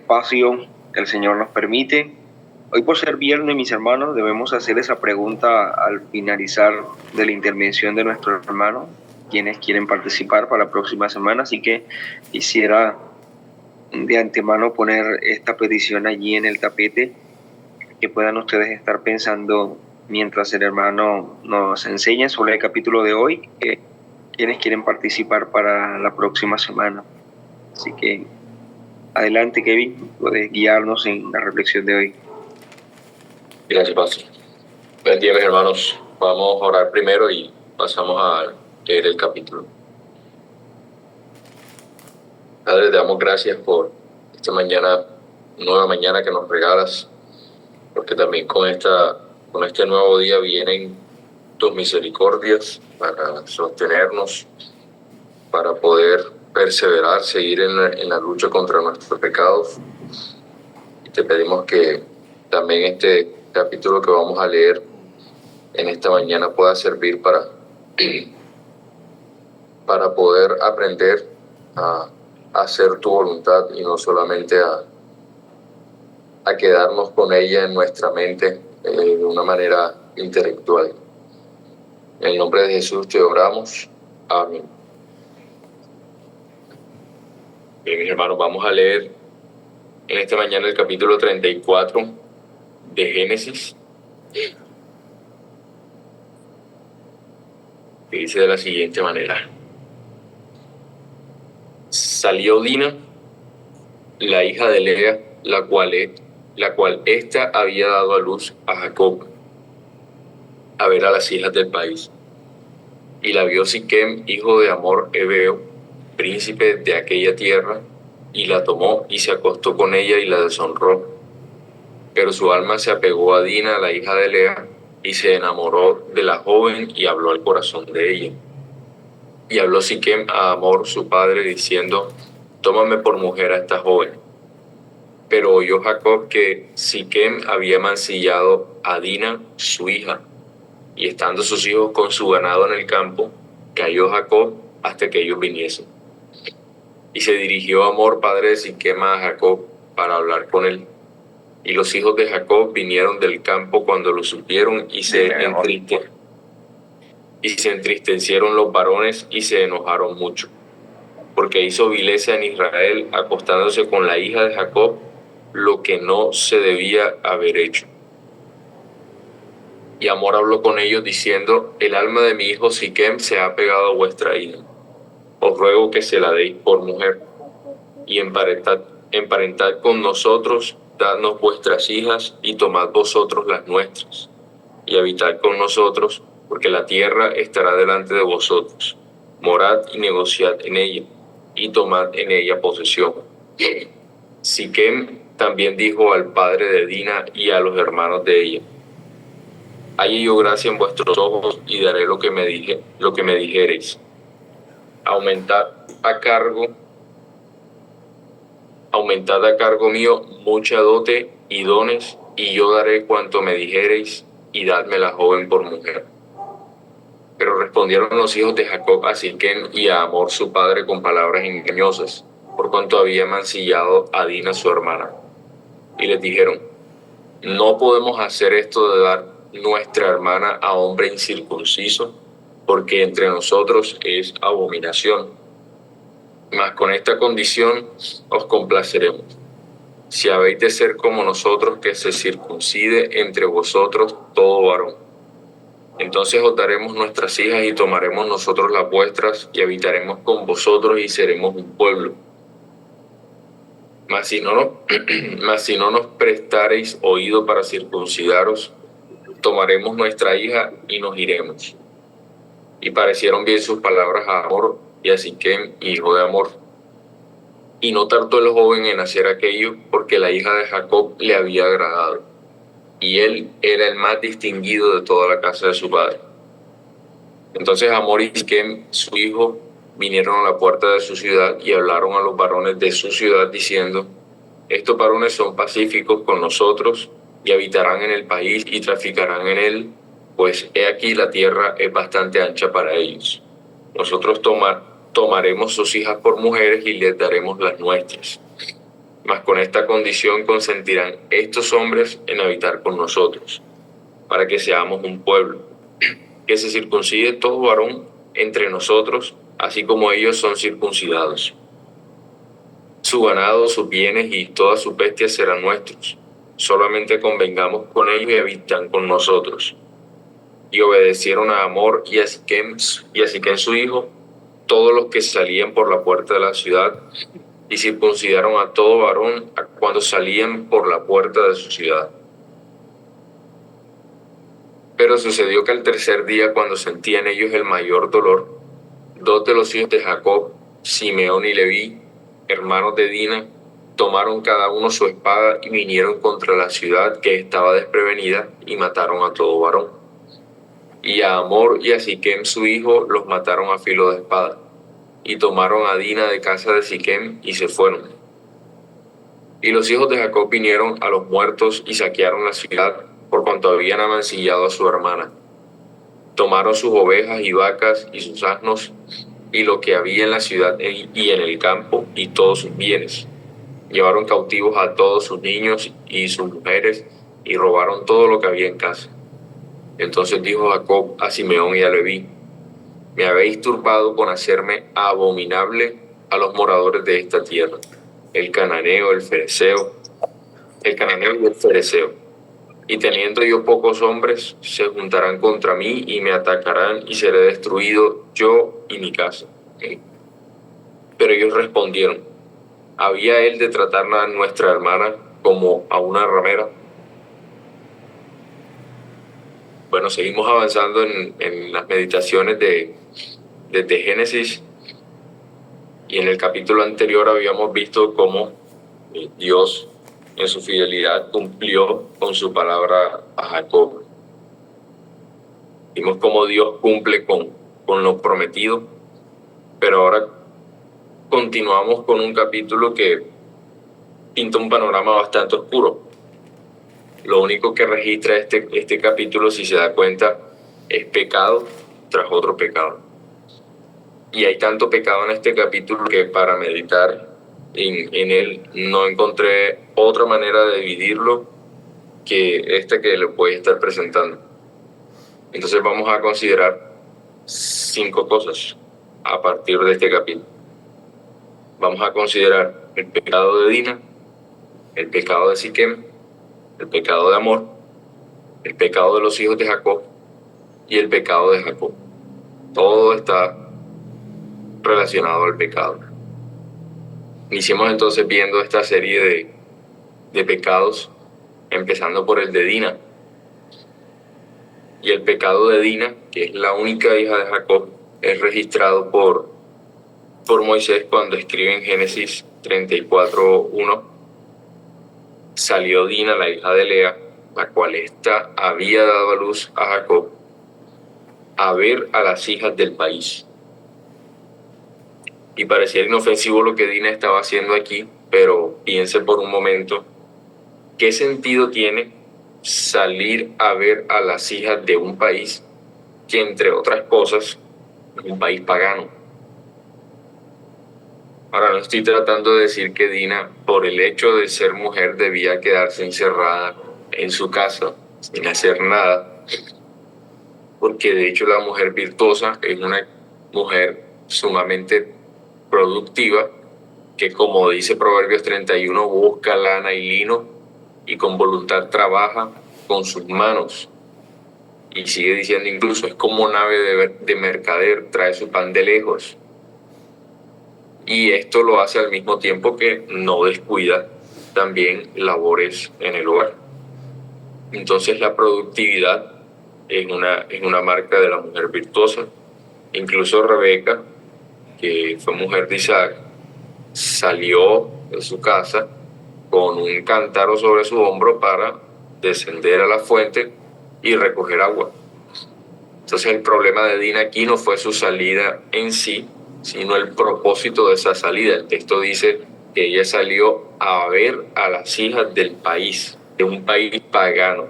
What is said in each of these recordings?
espacio que el Señor nos permite. Hoy, por ser viernes, mis hermanos, debemos hacer esa pregunta al finalizar de la intervención de nuestro hermano, quienes quieren participar para la próxima semana. Así que quisiera de antemano poner esta petición allí en el tapete, que puedan ustedes estar pensando mientras el hermano nos enseña sobre el capítulo de hoy, quienes quieren participar para la próxima semana. Así que adelante, Kevin, puedes guiarnos en la reflexión de hoy. Gracias, Pastor. Buen día, mis hermanos. Vamos a orar primero y pasamos a leer el capítulo. Padre, te damos gracias por esta mañana, nueva mañana que nos regalas, porque también con este nuevo día vienen tus misericordias para sostenernos, para poder perseverar, seguir en la lucha contra nuestros pecados. Y te pedimos que también este capítulo que vamos a leer en esta mañana pueda servir para poder aprender a hacer tu voluntad y no solamente a quedarnos con ella en nuestra mente de una manera intelectual. En el nombre de Jesús te oramos. Amén. Bien, mis hermanos, vamos a leer en esta mañana el capítulo 34 de Génesis, que dice de la siguiente manera: Salió Dina, la hija de Lea, la cual ésta había dado a luz a Jacob, a ver a las hijas del país. Y la vio Siquem, hijo de Hamor Hebeo, príncipe de aquella tierra, y la tomó y se acostó con ella y la deshonró. Pero su alma se apegó a Dina, la hija de Lea, y se enamoró de la joven y habló al corazón de ella. Y habló Siquem a Hamor, su padre, diciendo: Tómame por mujer a esta joven. Pero oyó Jacob que Siquem había mancillado a Dina, su hija, y estando sus hijos con su ganado en el campo, cayó Jacob hasta que ellos viniesen. Y se dirigió Hamor, padre de Siquem, a Jacob para hablar con él. Y los hijos de Jacob vinieron del campo cuando lo supieron y se entristecieron los varones y se enojaron mucho, porque hizo vileza en Israel acostándose con la hija de Jacob, lo que no se debía haber hecho. Y Hamor habló con ellos diciendo: El alma de mi hijo Siquem se ha pegado a vuestra hija. Os ruego que se la deis por mujer, y emparentad con nosotros, dadnos vuestras hijas, y tomad vosotros las nuestras, y habitad con nosotros, porque la tierra estará delante de vosotros. Morad y negociad en ella, y tomad en ella posesión. Siquem también dijo al padre de Dina y a los hermanos de ella: Halle yo gracia en vuestros ojos, y daré lo que me dijereis. Aumentad a cargo mío mucha dote y dones, y yo daré cuanto me dijereis, y dadme la joven por mujer. Pero respondieron los hijos de Jacob a Siquem y a Hamor su padre con palabras engañosas, por cuanto había mancillado a Dina su hermana. Y les dijeron: No podemos hacer esto de dar nuestra hermana a hombre incircunciso, porque entre nosotros es abominación. Mas con esta condición os complaceremos: si habéis de ser como nosotros, que se circuncide entre vosotros todo varón. Entonces os daremos nuestras hijas y tomaremos nosotros las vuestras, y habitaremos con vosotros y seremos un pueblo. Mas si no nos prestareis oído para circuncidaros, tomaremos nuestra hija y nos iremos. Y parecieron bien sus palabras a Hamor y a Siquem, hijo de Hamor. Y no tardó el joven en hacer aquello, porque la hija de Jacob le había agradado, y él era el más distinguido de toda la casa de su padre. Entonces Hamor y Siquem, su hijo, vinieron a la puerta de su ciudad y hablaron a los varones de su ciudad diciendo: Estos varones son pacíficos con nosotros y habitarán en el país y traficarán en él, pues he aquí la tierra es bastante ancha para ellos. Nosotros tomaremos sus hijas por mujeres y les daremos las nuestras. mas con esta condición consentirán estos hombres en habitar con nosotros, para que seamos un pueblo, que se circuncide todo varón entre nosotros, así como ellos son circuncidados. Su ganado, sus bienes y todas sus bestias serán nuestros. Solamente convengamos con ellos y habitan con nosotros. Y obedecieron a Hamor y a Siquem su hijo, todos los que salían por la puerta de la ciudad, y circuncidaron a todo varón cuando salían por la puerta de su ciudad. Pero sucedió que al tercer día, cuando sentían ellos el mayor dolor, dos de los hijos de Jacob, Simeón y Leví, hermanos de Dina, tomaron cada uno su espada y vinieron contra la ciudad que estaba desprevenida y mataron a todo varón. Y a Hamor y a Siquem su hijo los mataron a filo de espada, y tomaron a Dina de casa de Siquem y se fueron. Y los hijos de Jacob vinieron a los muertos y saquearon la ciudad, por cuanto habían amancillado a su hermana. Tomaron sus ovejas y vacas y sus asnos, y lo que había en la ciudad y en el campo, y todos sus bienes. Llevaron cautivos a todos sus niños y sus mujeres, y robaron todo lo que había en casa. Entonces dijo Jacob a Simeón y a Leví: me habéis turbado con hacerme abominable a los moradores de esta tierra, el cananeo y el fereceo. Y teniendo yo pocos hombres, se juntarán contra mí y me atacarán, y seré destruido yo y mi casa. Pero ellos respondieron: ¿había él de tratar a nuestra hermana como a una ramera? Bueno, seguimos avanzando en las meditaciones desde Génesis, y en el capítulo anterior habíamos visto cómo Dios en su fidelidad cumplió con su palabra a Jacob. Vimos cómo Dios cumple con lo prometido, pero ahora continuamos con un capítulo que pinta un panorama bastante oscuro. Lo único que registra este capítulo, si se da cuenta, es pecado tras otro pecado. Y hay tanto pecado en este capítulo que para meditar en él no encontré otra manera de dividirlo que esta que le voy a estar presentando. Entonces vamos a considerar 5 cosas a partir de este capítulo. Vamos a considerar el pecado de Dina, el pecado de Siquem, el pecado de Hamor, el pecado de los hijos de Jacob y el pecado de Jacob. Todo está relacionado al pecado. Iniciemos entonces viendo esta serie de pecados, empezando por el de Dina. Y el pecado de Dina, que es la única hija de Jacob, es registrado por Moisés cuando escribe en Génesis 34:1: salió Dina, la hija de Lea, la cual ésta había dado a luz a Jacob, a ver a las hijas del país. Y parecía inofensivo lo que Dina estaba haciendo aquí, pero piense por un momento, ¿qué sentido tiene salir a ver a las hijas de un país que, entre otras cosas, es un país pagano? Ahora, no estoy tratando de decir que Dina, por el hecho de ser mujer, debía quedarse encerrada en su casa sin hacer nada, porque de hecho la mujer virtuosa es una mujer sumamente productiva, que, como dice Proverbios 31, busca lana y lino y con voluntad trabaja con sus manos. Y sigue diciendo incluso, es como nave de mercader, trae su pan de lejos. Y esto lo hace al mismo tiempo que no descuida también labores en el hogar. Entonces la productividad es una marca de la mujer virtuosa. Incluso Rebeca, que fue mujer de Isaac, salió de su casa con un cántaro sobre su hombro para descender a la fuente y recoger agua. Entonces el problema de Dina aquí no fue su salida en sí, sino el propósito de esa salida. El texto dice que ella salió a ver a las hijas del país, de un país pagano.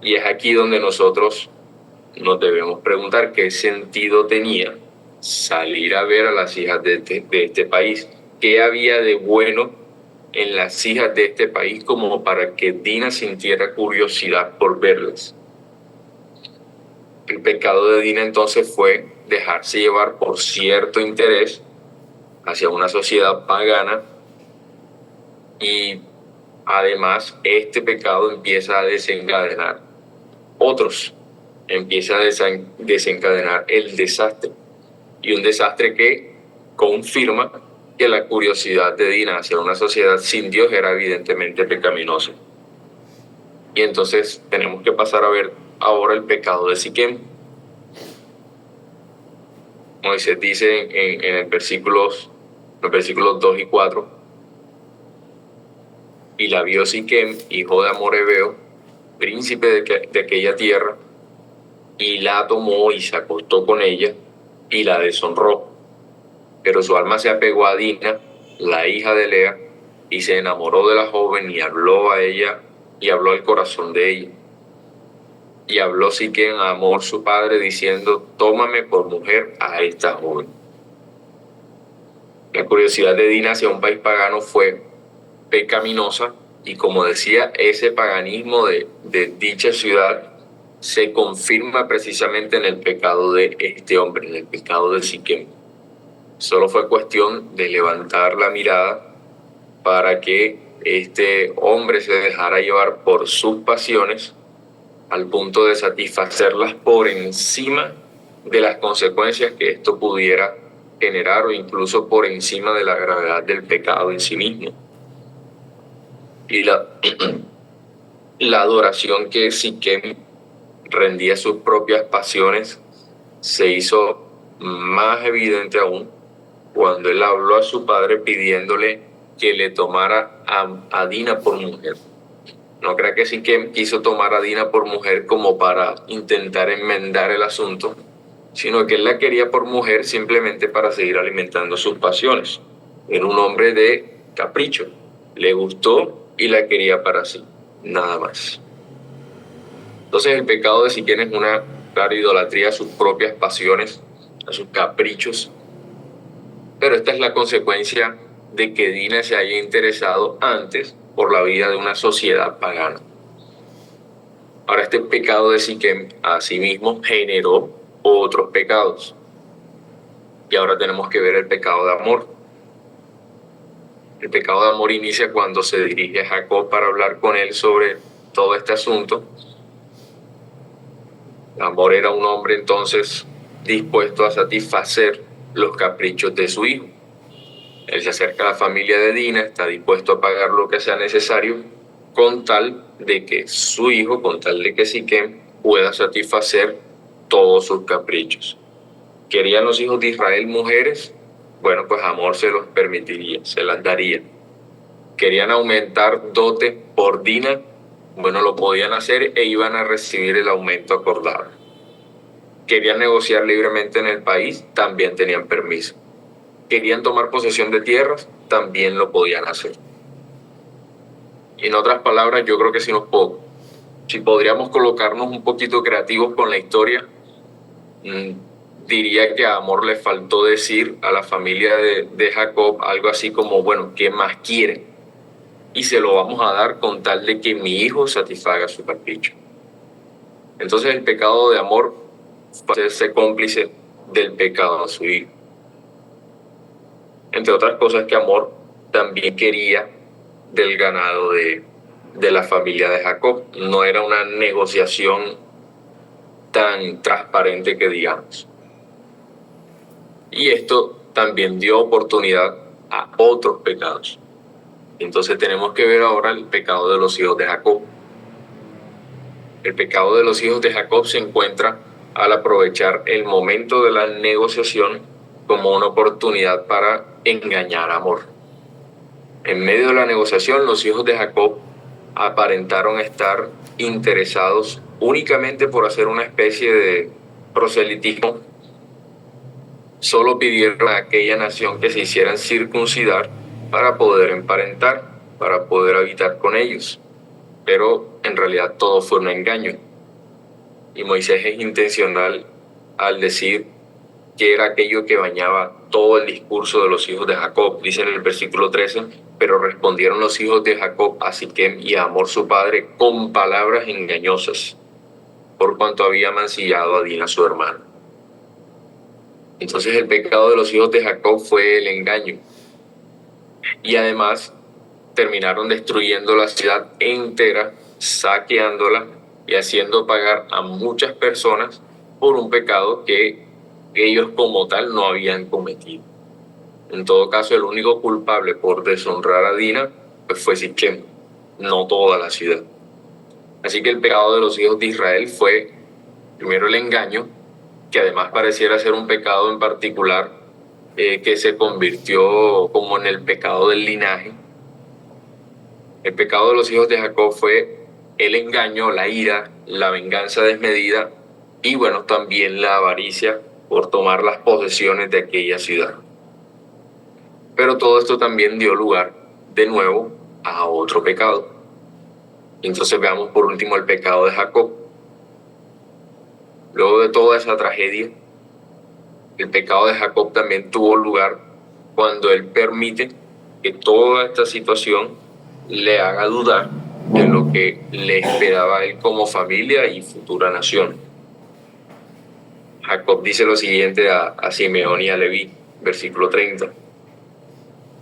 Y es aquí donde nosotros nos debemos preguntar qué sentido tenía salir a ver a las hijas de este país. ¿Qué había de bueno en las hijas de este país como para que Dina sintiera curiosidad por verlas. El pecado de Dina entonces fue dejarse llevar por cierto interés hacia una sociedad pagana, y además este pecado empieza a desencadenar otros, empieza a desencadenar el desastre, y un desastre que confirma que la curiosidad de Dina hacia una sociedad sin Dios era evidentemente pecaminosa. Y entonces tenemos que pasar a ver ahora el pecado de Siquem. Moisés dice en los versículos 2 y 4: y la vio Siquem, hijo de Hamor Hebeo, príncipe de aquella tierra, y la tomó y se acostó con ella y la deshonró. Pero su alma se apegó a Dina, la hija de Lea, y se enamoró de la joven y habló a ella, y habló al corazón de ella. Y habló Siquem a Hamor su padre, diciendo: tómame por mujer a esta joven. La curiosidad de Dina hacia un país pagano fue pecaminosa, y como decía, ese paganismo de dicha ciudad se confirma precisamente en el pecado de este hombre, en el pecado de Siquem. Solo fue cuestión de levantar la mirada para que este hombre se dejara llevar por sus pasiones al punto de satisfacerlas por encima de las consecuencias que esto pudiera generar, o incluso por encima de la gravedad del pecado en sí mismo. Y la adoración que Siquem rendía a sus propias pasiones se hizo más evidente aún cuando él habló a su padre pidiéndole que le tomara a Dina por mujer. No crea que Siquem quiso tomar a Dina por mujer como para intentar enmendar el asunto, sino que él la quería por mujer simplemente para seguir alimentando sus pasiones. Era un hombre de capricho, le gustó y la quería para sí, nada más. Entonces el pecado de Siquem es una clara idolatría a sus propias pasiones, a sus caprichos, pero esta es la consecuencia de que Dina se haya interesado antes por la vida de una sociedad pagana. Ahora, este pecado de Siquem asimismo generó otros pecados, y ahora tenemos que ver el pecado de Hamor. El pecado de Hamor inicia cuando se dirige a Jacob para hablar con él sobre todo este asunto. Hamor era un hombre entonces dispuesto a satisfacer los caprichos de su hijo. Él se acerca a la familia de Dina, está dispuesto a pagar lo que sea necesario con tal de que su hijo, con tal de que Siquem pueda satisfacer todos sus caprichos. ¿Querían los hijos de Israel mujeres? Bueno, pues Hamor se los permitiría, se las daría. ¿Querían aumentar dote por Dina? Bueno, lo podían hacer e iban a recibir el aumento acordado. ¿Querían negociar libremente en el país? También tenían permiso. ¿Querían tomar posesión de tierras? También lo podían hacer. En otras palabras, yo creo que si podríamos colocarnos un poquito creativos con la historia, diría que a Hamor le faltó decir a la familia de Jacob algo así como: bueno, ¿qué más quieren? Y se lo vamos a dar con tal de que mi hijo satisfaga su capricho. Entonces el pecado de Hamor fue hacerse cómplice del pecado de su hijo. Entre otras cosas, que Hamor también quería del ganado de la familia de Jacob. No era una negociación tan transparente que digamos. Y esto también dio oportunidad a otros pecados. Entonces tenemos que ver ahora el pecado de los hijos de Jacob. El pecado de los hijos de Jacob se encuentra al aprovechar el momento de la negociación como una oportunidad para engañar a Hamor. En medio de la negociación, los hijos de Jacob aparentaron estar interesados únicamente por hacer una especie de proselitismo. Solo pidieron a aquella nación que se hicieran circuncidar para poder emparentar, para poder habitar con ellos. Pero en realidad todo fue un engaño. Y Moisés es intencional al decir que era aquello que bañaba todo el discurso de los hijos de Jacob. Dice en el versículo 13, pero respondieron los hijos de Jacob a Siquem y a Hamor su padre con palabras engañosas, por cuanto había mancillado a Dina su hermana. Entonces el pecado de los hijos de Jacob fue el engaño. Y además terminaron destruyendo la ciudad entera, saqueándola y haciendo pagar a muchas personas por un pecado que ellos como tal no habían cometido. En todo caso, el único culpable por deshonrar a Dina pues fue Siquem, no toda la ciudad. Así que el pecado de los hijos de Israel fue primero el engaño, que además pareciera ser un pecado en particular que se convirtió como en el pecado del linaje. El pecado de los hijos de Jacob fue el engaño, la ira, la venganza desmedida y bueno, también la avaricia por tomar las posesiones de aquella ciudad. Pero todo esto también dio lugar de nuevo a otro pecado. Entonces veamos por último el pecado de Jacob. Luego de toda esa tragedia, el pecado de Jacob también tuvo lugar cuando él permite que toda esta situación le haga dudar de lo que le esperaba a él como familia y futura nación. Jacob dice lo siguiente a Simeón y a Leví, versículo 30.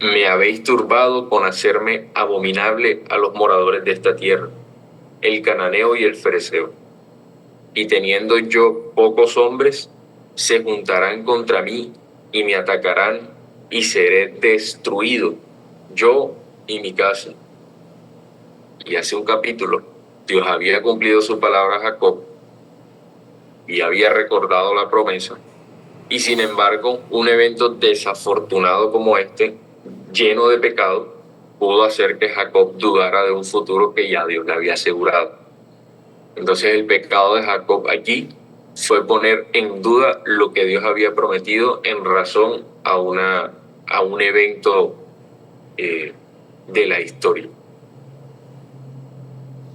Me habéis turbado con hacerme abominable a los moradores de esta tierra, el cananeo y el fereceo. Y teniendo yo pocos hombres, se juntarán contra mí y me atacarán y seré destruido, yo y mi casa. Y hace un capítulo, Dios había cumplido su palabra a Jacob y había recordado la promesa. Y sin embargo, un evento desafortunado como este, lleno de pecado, pudo hacer que Jacob dudara de un futuro que ya Dios le había asegurado. Entonces el pecado de Jacob aquí fue poner en duda lo que Dios había prometido en razón a un evento de la historia.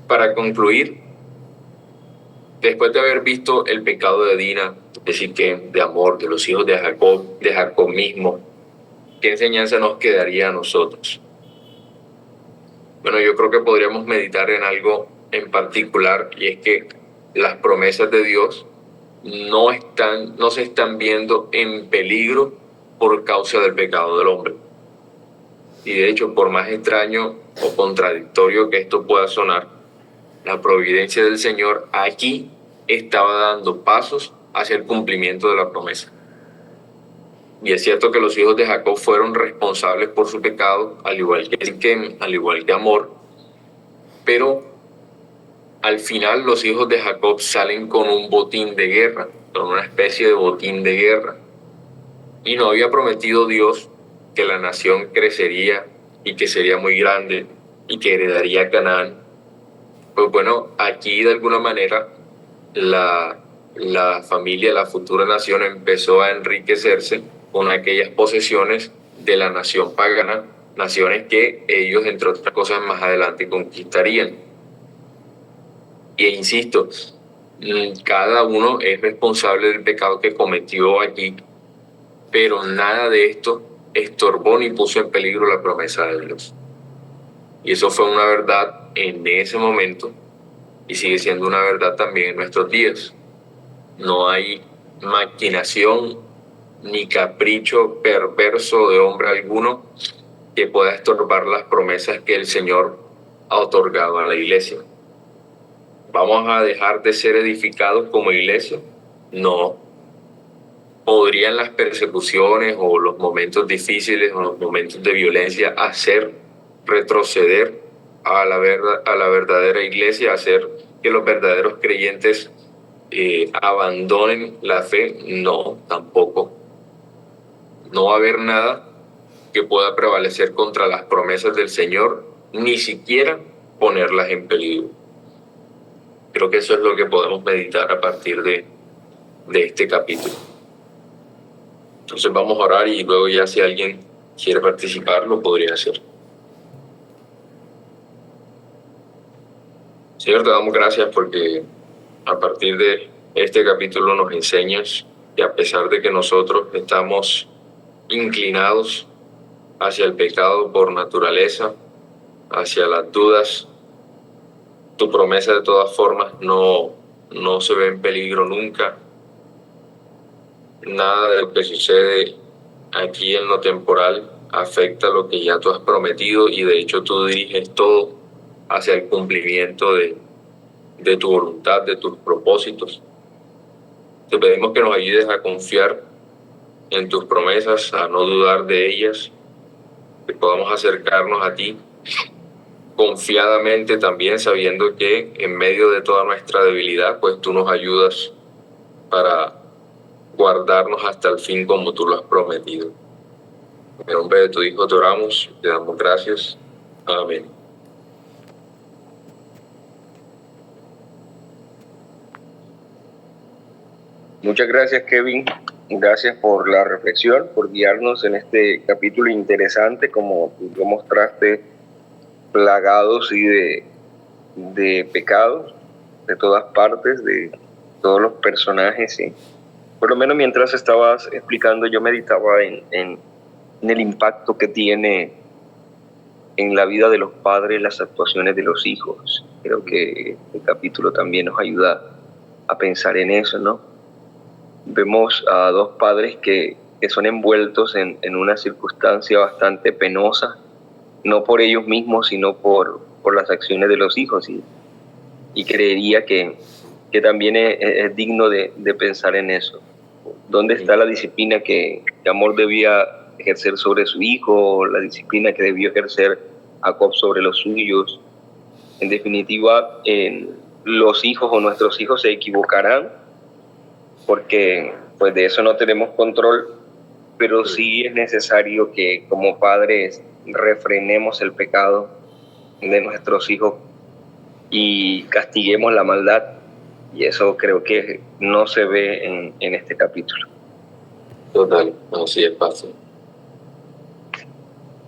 Para concluir, después de haber visto el pecado de Dina, de Siquem, de Hamor, de los hijos de Jacob mismo, ¿qué enseñanza nos quedaría a nosotros? Bueno, yo creo que podríamos meditar en algo en particular, y es que las promesas de Dios no se están viendo en peligro por causa del pecado del hombre. Y de hecho, por más extraño o contradictorio que esto pueda sonar, la providencia del Señor aquí estaba dando pasos hacia el cumplimiento de la promesa. Y es cierto que los hijos de Jacob fueron responsables por su pecado, al igual que Siquem, al igual que Hamor, pero al final los hijos de Jacob salen con un botín de guerra, con una especie de botín de guerra. Y no había prometido Dios que la nación crecería y que sería muy grande y que heredaría Canaán. Pues bueno, aquí de alguna manera la familia, la futura nación empezó a enriquecerse con aquellas posesiones de la nación pagana, naciones que ellos, entre otras cosas, más adelante conquistarían. Y insisto, cada uno es responsable del pecado que cometió aquí, pero nada de esto estorbó ni puso en peligro la promesa de Dios. Y eso fue una verdad en ese momento y sigue siendo una verdad también en nuestros días. No hay maquinación ni capricho perverso de hombre alguno que pueda estorbar las promesas que el Señor ha otorgado a la iglesia. ¿Vamos a dejar de ser edificados como iglesia? No. ¿Podrían las persecuciones o los momentos difíciles o los momentos de violencia hacer retroceder a la verdadera iglesia, hacer que los verdaderos creyentes abandonen la fe? No, tampoco. No va a haber nada que pueda prevalecer contra las promesas del Señor, ni siquiera ponerlas en peligro. Creo que eso es lo que podemos meditar a partir de este capítulo. Entonces vamos a orar y luego ya si alguien quiere participar lo podría hacer. Señor, te damos gracias porque a partir de este capítulo nos enseñas que que a pesar de que nosotros estamos inclinados hacia el pecado por naturaleza, hacia las dudas, tu promesa de todas formas no se ve en peligro nunca. Nada de lo que sucede aquí en lo temporal afecta lo que ya tú has prometido, y de hecho tú diriges todo hacia el cumplimiento de tu voluntad, de tus propósitos. Te pedimos que nos ayudes a confiar en tus promesas, a no dudar de ellas, que podamos acercarnos a ti confiadamente también, sabiendo que en medio de toda nuestra debilidad, pues tú nos ayudas para guardarnos hasta el fin como tú lo has prometido. En el nombre de tu Hijo te oramos, te damos gracias. Amén. Muchas gracias, Kevin. Gracias por la reflexión, por guiarnos en este capítulo interesante, como tú lo mostraste, plagados y de pecados de todas partes, de todos los personajes. ¿Sí? Por lo menos mientras estabas explicando, yo meditaba en el impacto que tiene en la vida de los padres las actuaciones de los hijos. Creo que el capítulo también nos ayuda a pensar en eso, ¿no? Vemos a dos padres que son envueltos en una circunstancia bastante penosa, no por ellos mismos, sino por las acciones de los hijos. Y creería que también es digno de pensar en eso. ¿Dónde está la disciplina que Amor debía ejercer sobre su hijo, la disciplina que debió ejercer Jacob sobre los suyos? En definitiva, los hijos o nuestros hijos se equivocarán, porque pues de eso no tenemos control, pero sí es necesario que como padres refrenemos el pecado de nuestros hijos y castiguemos la maldad, y eso creo que no se ve en este capítulo. Total, así es, Pastor.